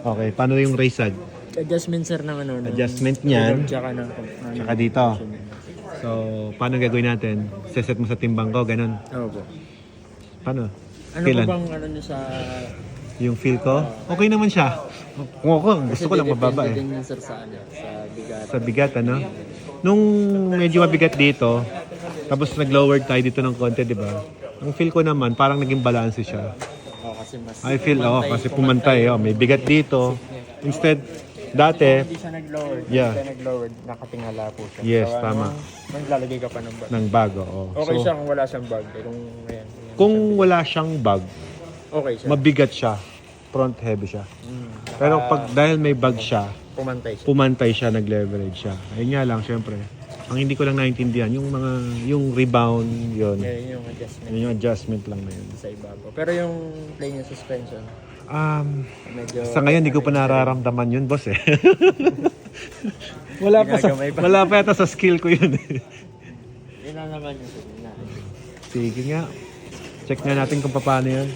Okay, paano yung race side? Adjustment sir ng ano. Adjustment niyan. Tsaka ng... Tsaka dito. So, paano gagawin natin? Seset mo sa timbang ko, ganun. Oo po. Paano? Ano Kailan? po bang ano nyo sa... Yung feel ko? Okay naman siya. Kung ako, gusto ko lang mababa eh. Kasi din yun sir sa ano, sa bigat. Sa bigat, ano? Nung medyo mabigat dito, tapos nag-lowered tayo dito ng konti, di ba? Ang feel ko naman, parang naging balance siya. Oo, kasi mas... I feel, kasi pumantay. May bigat dito. Instead, dati, Hindi siya nag-lower. Yeah. Hindi siya nag-lower. Nakatingala po siya. Yes, So, tama. Naglalagay ka pa ng bag. ng bago. Oh. Okay So, siya kung wala siyang bag. Kung, ayan, kung wala siyang bag, okay siya. mabigat siya. Front heavy siya. Pero pag dahil may bag siya, Pumantay siya. pumantay siya, nag-leverage siya. Ayun nga lang, syempre. Ang hindi ko lang naintindihan, yung rebound, yun. Yan yung adjustment Yun yung adjustment lang na yun. sa ibabaw. Pero yung plane yung suspension, medyo... Sa ngayon, hindi ko pa nararamdaman yun, boss eh. Ginagamay pa. Wala pa yata sa skill ko yun eh. Yun lang naman yung Sige nga. Check nga natin kung paano yun.